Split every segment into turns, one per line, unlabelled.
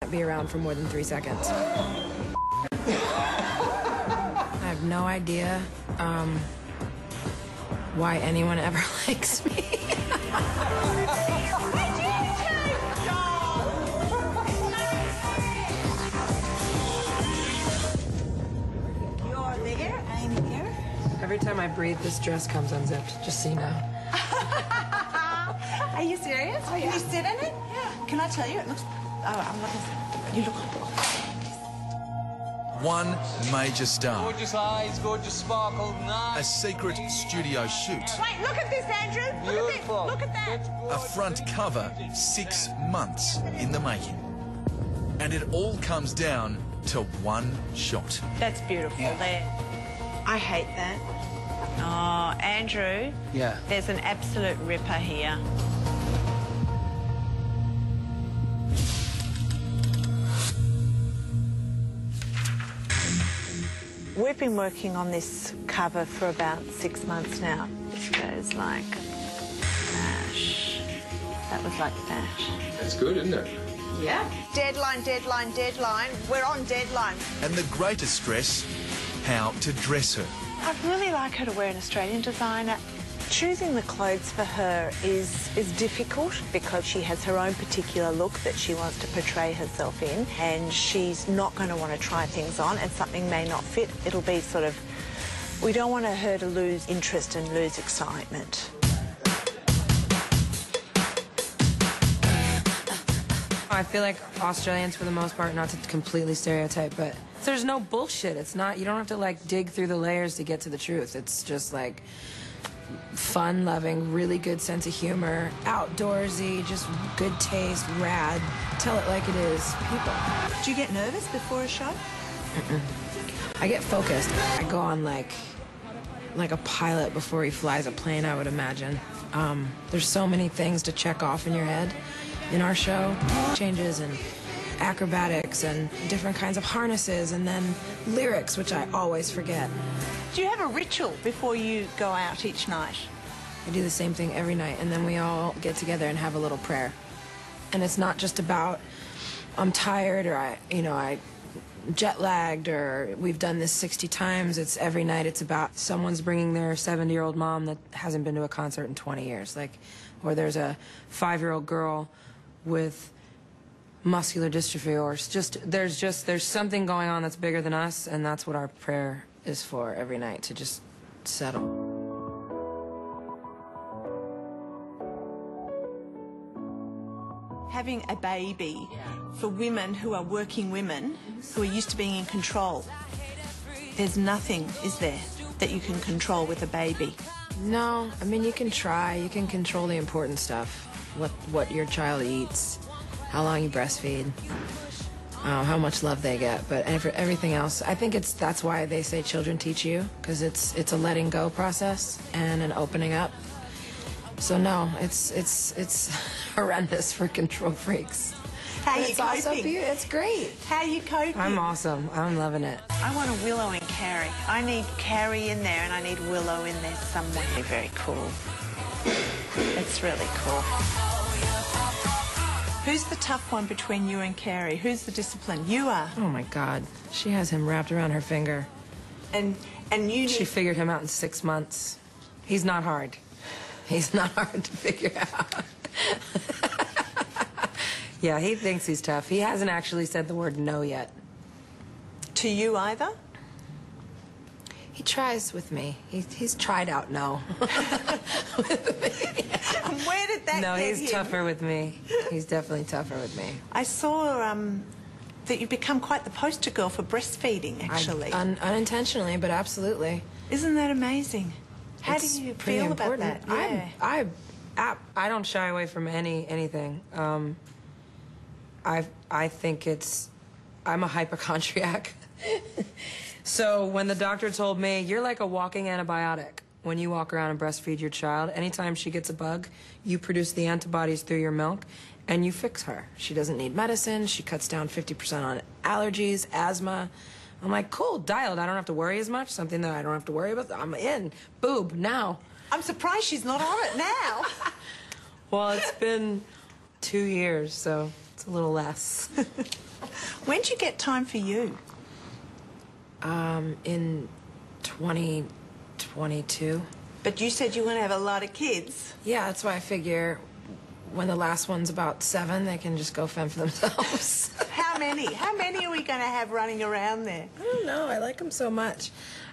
be around for more than 3 seconds. I have no idea why anyone ever likes me.
You're there, I'm here.
Every time I breathe, this dress comes unzipped, just so you know.
Are you serious? Oh, yeah. Can you sit in it? Yeah. Can I tell you, it looks... Oh, I'm looking... You look...
One major star.
Gorgeous eyes, gorgeous sparkle, nice.
A secret studio shoot.
Wait, look at this, Andrew.
Beautiful.
Look at that.
A front cover 6 months in the making. And it all comes down to one shot.
That's beautiful there. I hate that. Oh, Andrew.
Yeah.
There's an absolute ripper here. We've been working on this cover for about 6 months now. This goes like mash. That was like mash.
That's good, isn't it?
Yeah. Deadline, deadline, deadline. We're on deadline.
And the greatest stress, how to dress her.
I'd really like her to wear an Australian designer. Choosing the clothes for her is difficult because she has her own particular look that she wants to portray herself in, and she's not going to want to try things on, and something may not fit. It'll be sort of... We don't want her to lose interest and lose excitement.
I feel like Australians, for the most part, not to completely stereotype, but there's no bullshit. It's not, you don't have to, like, dig through the layers to get to the truth. It's just, like, fun-loving, really good sense of humor, outdoorsy, just good taste, rad. Tell it like it is, people.
Do you get nervous before a show?
I get focused. I go on, like a pilot before he flies a plane, I would imagine. There's so many things to check off in your head in our show. Changes and acrobatics and different kinds of harnesses, and then lyrics, which I always forget.
Do you have a ritual before you go out each night?
I do the same thing every night, and then we all get together and have a little prayer. And it's not just about I'm tired or I jet lagged or we've done this 60 times. It's every night it's about someone's bringing their 70-year-old mom that hasn't been to a concert in 20 years, like, or there's a 5-year-old girl with muscular dystrophy, or there's something going on that's bigger than us, and that's what our prayer is for every night, to just settle.
Having a baby for women who are working women who are used to being in control, there's nothing, is there, that you can control with a baby?
No, I mean, you can try. You can control the important stuff. What your child eats, how long you breastfeed, how much love they get, but everything else, I think that's why they say children teach you, because it's a letting go process and an opening up. So no, it's horrendous for control freaks.
How are you
It's also
coping?
it's great.
How are you coping?
I'm awesome. I'm loving it.
I want a Willow and Carrie. I need Carrie in there and I need Willow in there somewhere. Very cool. It's really cool. Who's the tough one between you and Carrie? Who's the disciplined? You are.
Oh my God, she has him wrapped around her finger.
And you
She
need...
figured him out in 6 months. He's not hard. He's not hard to figure out. Yeah, he thinks he's tough. He hasn't actually said the word no yet.
To you either?
He tries with me. He's tried out no. With me.
And where did that
No,
get
he's
him?
tougher with me. He's definitely tougher with me.
I saw that you've become quite the poster girl for breastfeeding, actually.
Unintentionally, but absolutely.
Isn't that amazing? How
It's
do you
pretty
feel about
important.
that? Yeah.
I don't shy away from anything. I think I'm a hypochondriac. So when the doctor told me, you're like a walking antibiotic when you walk around and breastfeed your child, anytime she gets a bug, you produce the antibodies through your milk and you fix her. She doesn't need medicine. She cuts down 50% on allergies, asthma. I'm like, cool, dialed. I don't have to worry as much. Something that I don't have to worry about. I'm in. Boob, now.
I'm surprised she's not on it now.
Well, it's been 2 years, so it's a little less.
When did you get time for you?
In 2022.
But you said you were going to have a lot of kids.
Yeah, that's why I figure when the last one's about 7, they can just go fend for themselves.
How many? How many are we going to have running around there?
I don't know. I like them so much.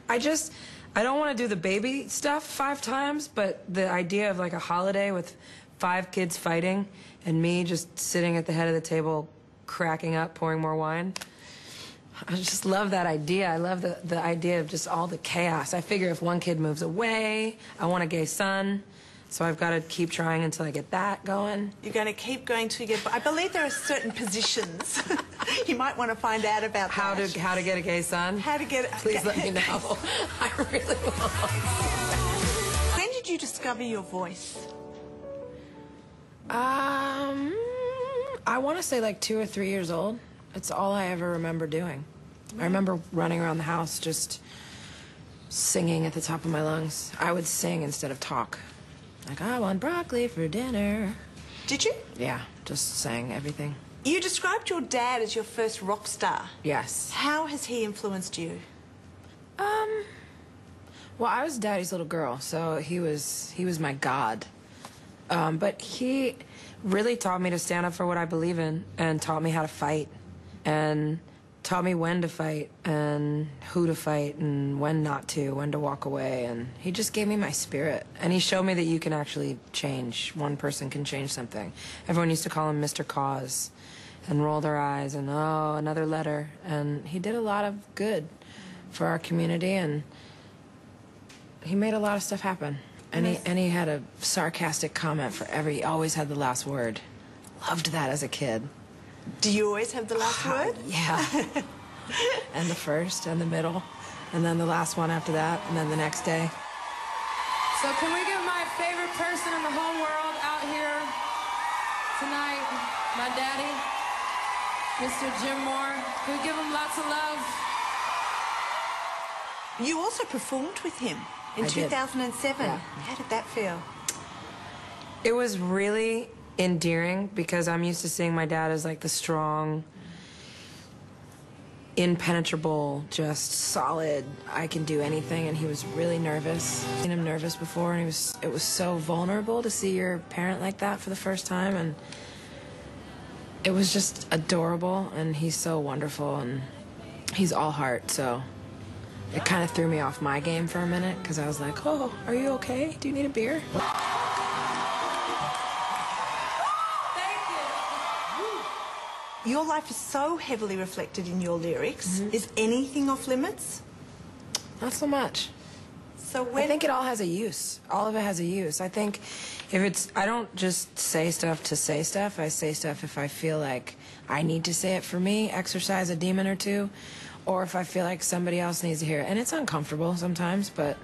I don't want to do the baby stuff 5 times, but the idea of like a holiday with 5 kids fighting and me just sitting at the head of the table cracking up, pouring more wine. I just love that idea. I love the idea of just all the chaos. I figure if one kid moves away, I want a gay son, so I've got to keep trying until I get that going.
You're going to keep going till you get... I believe there are certain positions. You might want to find out about
How
that.
to get a gay son?
How to get...
Please let me know. I really will.
When did you discover your voice?
I want to say like 2 or 3 years old. It's all I ever remember doing. I remember running around the house just singing at the top of my lungs. I would sing instead of talk. Like, I want broccoli for dinner.
Did you?
Yeah, just sang everything.
You described your dad as your first rock star.
Yes.
How has he influenced you?
Well, I was Daddy's little girl, so he was my god. But he really taught me to stand up for what I believe in and taught me how to fight and taught me when to fight and who to fight and when not to, when to walk away. And he just gave me my spirit. And he showed me that you can actually change. One person can change something. Everyone used to call him Mr. Cause and roll their eyes and, oh, another letter. And he did a lot of good for our community, and he made a lot of stuff happen. And he had a sarcastic comment for every... He always had the last word. Loved that as a kid.
Do you always have the last word?
Yeah. And the first, and the middle, and then the last one after that, and then the next day. So can we give my favorite person in the whole world out here tonight, my daddy, Mr. Jim Moore? Can we give him lots of love?
You also performed with him in
I did.
2007.
Yeah.
How did that feel?
It was really endearing because I'm used to seeing my dad as like the strong, impenetrable, just solid, I can do anything, and he was really nervous. I've seen him nervous before, and it was so vulnerable to see your parent like that for the first time, and it was just adorable, and he's so wonderful, and he's all heart, so it kind of threw me off my game for a minute because I was like, oh, are you okay? Do you need a beer?
Your life is so heavily reflected in your lyrics. Is anything off limits?
Not so much.
So
I think it all has a use. All of it has a use. I think I don't just say stuff to say stuff. I say stuff if I feel like I need to say it for me, exercise a demon or two, or if I feel like somebody else needs to hear it. And it's uncomfortable sometimes, but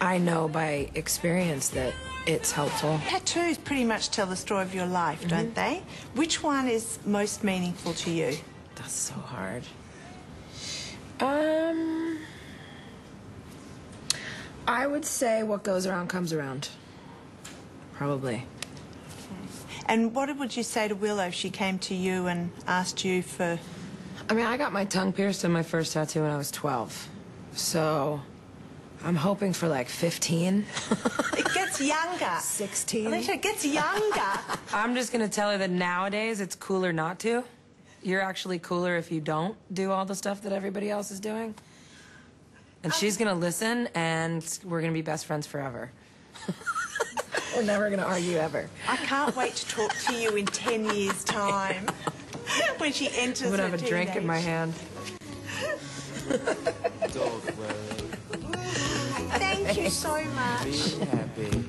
I know by experience that it's helpful.
Tattoos pretty much tell the story of your life, don't they? Which one is most meaningful to you?
That's so hard. I would say what goes around comes around. Probably.
And what would you say to Willow if she came to you and asked you for...
I mean, I got my tongue pierced in my first tattoo when I was 12. So I'm hoping for like 15.
It gets younger.
16.
Alicia, it gets younger.
I'm just going to tell her that nowadays it's cooler not to. You're actually cooler if you don't do all the stuff that everybody else is doing. And she's going to listen, and we're going to be best friends forever. We're never going to argue ever.
I can't wait to talk to you in 10 years' time when she enters
I'm going to
her
have a drink in my hand.
Thank you so much.
Be happy.